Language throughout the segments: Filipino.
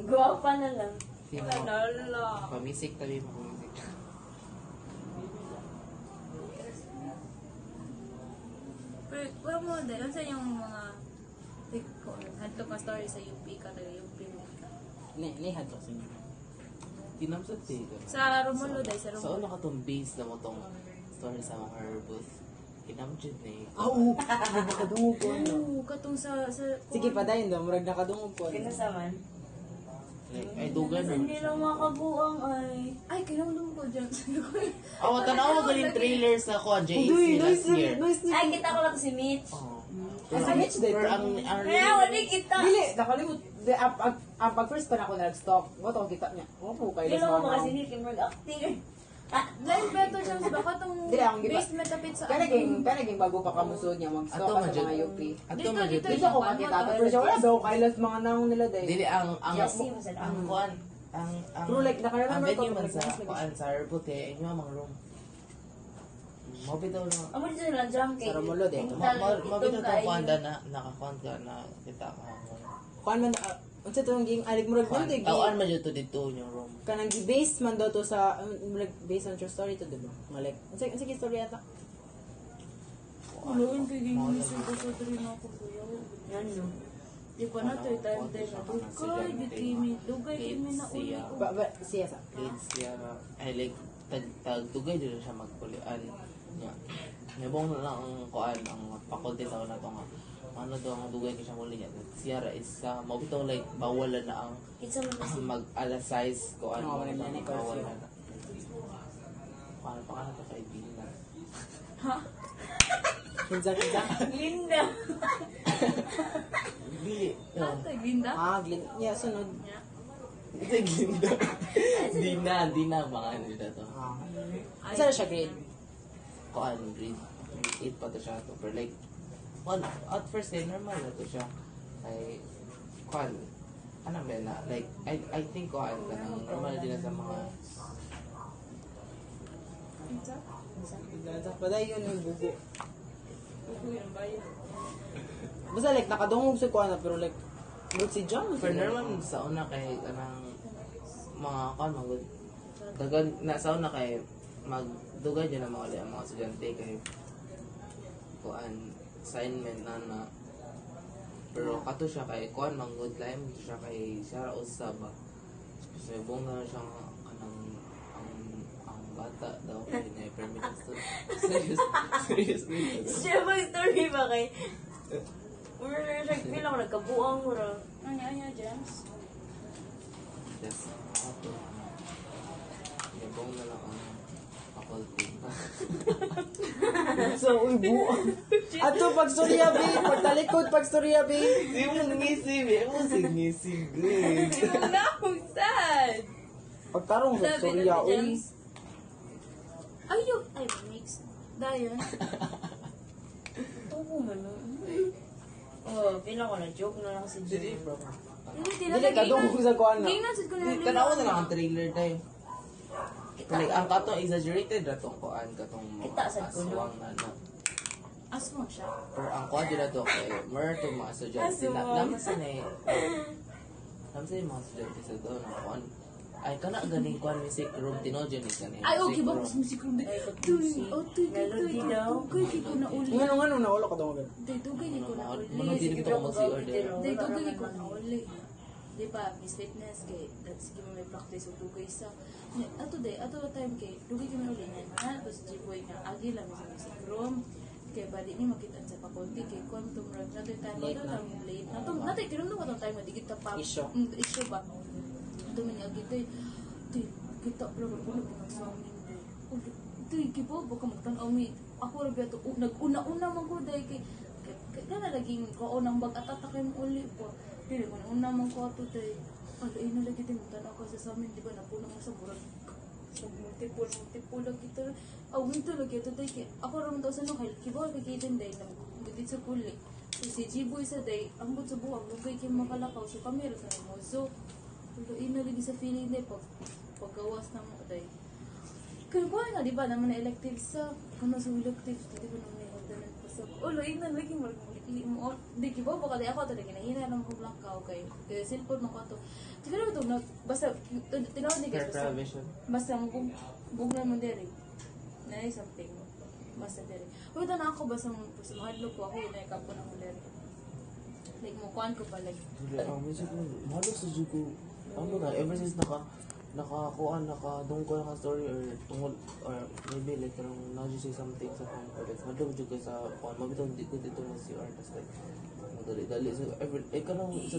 Guwapa na lang. Sino? Lala. Pamisik tabi mo. Pamisik. Pero, wala mo, dahil sa yung mga hadto ka story sa UP ka, taga UP mo ka. Nihat ko sa inyo. Tinamsat siya. Sa Romulo, dahil sa So, Romulo. ano ka tong base na mo tong story sa mga horror booth? Kinamjud na eh. Oo! Nakadungog ko. Oo, katong sa... Sige pa dayon daw, murag nakadungog ko. Kinasaman. Like, ay, dugan na. Hindi lang makabuang ay. Ay, kinamdum ko dyan. Awa, tanawa ko yung trailer sa ko, JAC last year. Ay, kita ko lang si Mitch. Oh. Sa Mitch day. Pero ang Kaya wala kita. Dili, nakalimut. Ang pag-first pa na ako nag-stop, what ako kita niya? Opo, kayo Kailan mo kasi hindi Kimberg acting. Like, beto dyan sa baka tong Dili, ang giba. basement tapit sa... Kanaging bago pa kamusod niya, mag-stop Ato ka sa majud. mga UP. Ato Dito, majud. dito, Dito ko makita. Pero siya wala daw, kailas mga naong nila day. Dili ang Jesse, masal ang ang kuan ang Pero like, ang nakaraan mo venue ito, man like, sa mas lagi. kuan sa airport eh inyo mga room. Mobitaw na. Amo dito lang drum kay. Sa Romulo, de. Mobitaw to kuan da na nakakuan ka na kita ka. Kuan man, unsa itong ging, alig murag Kuan. nun, de, Tawan man jud to dito yung room. kanang gi-base man daw to sa, murag based on true story to, diba? Malik. Unsa story ata? Ano yun, kay ginisip ko sa rin ako kuya. Yan no. Di ba na to, time day na dugay, di kimi, dugay kimi na uli ko. Siya sa. Kids siya ay like tagdugay din siya magpulian. Nya. Nabong na lang ang kuan ang faculty sa una to nga. Ano daw ang dugay ni siya muli niya. Sierra is mobitaw like bawal na ang Kitsa man kasi. mag alas 6 ko ano Oo, wala na, bawal curfew. na. Paano pa ka na to kaibigan? Kinsa. Linda. Dili. Ate, Glinda? Glin. Yeah, sunod. Ito ginda. Di na mga ano nila to. Saan siya grade? Kuan grade 8 pa to siya to. Pero like at first day normal na to siya. Ay kuan ano ba na like I think kuan kanang normal din na sa mga Paday yun yung bugo. Basta like, nakadungog sa kuana, pero like, si John. pero normal sa una kay kanang mga kuan magud dagan na sa una kay magdugay din na mga ang mga estudyante kay kuan assignment na pero kato siya kay kuan manggod laim siya kay siya usab ba so bong na siya kanang ang bata daw kay na permit serious Siya ba story ba kay? Mura siya bilang nagkabuang mura. Anya, James? yes ato bong na lang ang faculty So, uy, buo. Ato, pag storya, babe. Pagtalikod, pag storya, babe. di mo nangisig eh mo sigisig eh Wala akong sad! Pagtarong sa Sabi storya, na ni uy. James. Ayun! Ay, mix. Dayan. Oo man no. Oh, bilang ko na joke na lang si Judy. Dili, kadungog sa kuana. Gingnan ko na tanawa na lang ang trailer tayo like ang katong exaggerated na tong kuan katong Kita sa kuno. aswang na Aswang siya. pero ang kuan dito to kay mer to mga estudyante na Aswang. naman sa yung mga estudyante sa doon ang kuan ay kana ganing kuan music room tinojo ni kanina Ay, okay ba? Mas musik ko na. Ay, Tuy, oh, tuy, Melody daw. Tuy, ko na uli. Ngano, nawala ka daw. Tuy, tugay ko na uli. Mano dili kita ko mag-order Day, tugay ko na uli. Di ba, Miss Fitness, kay, sige mo may practice o tugay sa, ato day, ato time kay, tugay kami uli na, tapos G-boy nga, agi lang sa music room, kay bali ni makita sa pakunti, kay kung tumrag na ito time, Late na. late na, natin, kinunong ko itong time, di kita pa, Issue. Issue ba? Ito man yung agi, kita, bro, puno po nag-swimming day. Tuy, kipo, baka magtanaw mi, ako rin ba ito, nag-una-una man ko day, kay, kana laging kaunang bag-atatakay mo uli po. Pero kung una man ko ato day, ay na lagi din magtanaw ko sa amin, di ba, napuno mo sa murag, sa multiple lagi ito. Awin to lagi ito day, kay, ako rin daw sa nung, kipo, kagitin day, nagdit sa kuli. So si G-Boy sa day, ang sa buwag, lugay kayo makalakaw, so kami rin sa mo. So, ina lagi sa feeling day, paggawas na mo day. Kaya ko nga, di ba, naman na electives sa, kung nasa electives, di ba naman may ordenan pa So, ulo, ignan lagi mo. Di kibaw ba kada ako talaga nahina na mo blackout kay cellphone mo ko to. Siguro to na basta tinawag ni guys basta Vision. basta bugnan mo dere. Na something. Basta dere. Uy na ako basta mahadlok ko ako na ikaw na mo dere. Like mo kuan ko pa like. Music mo. Mahalo sa Jugo. Ano na, ever since nakakuan, nakadungko na ka story or tungkol, or maybe like karong na say something sa pang project. Madung Jugo sa kuan, mabitong di ko dito na si artist like, madali-dali. So, every, karong sa...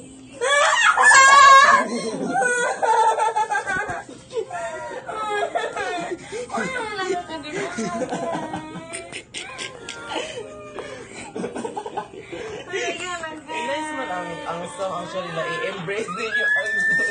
Nice man ang song actually na i-embrace din yung ang song.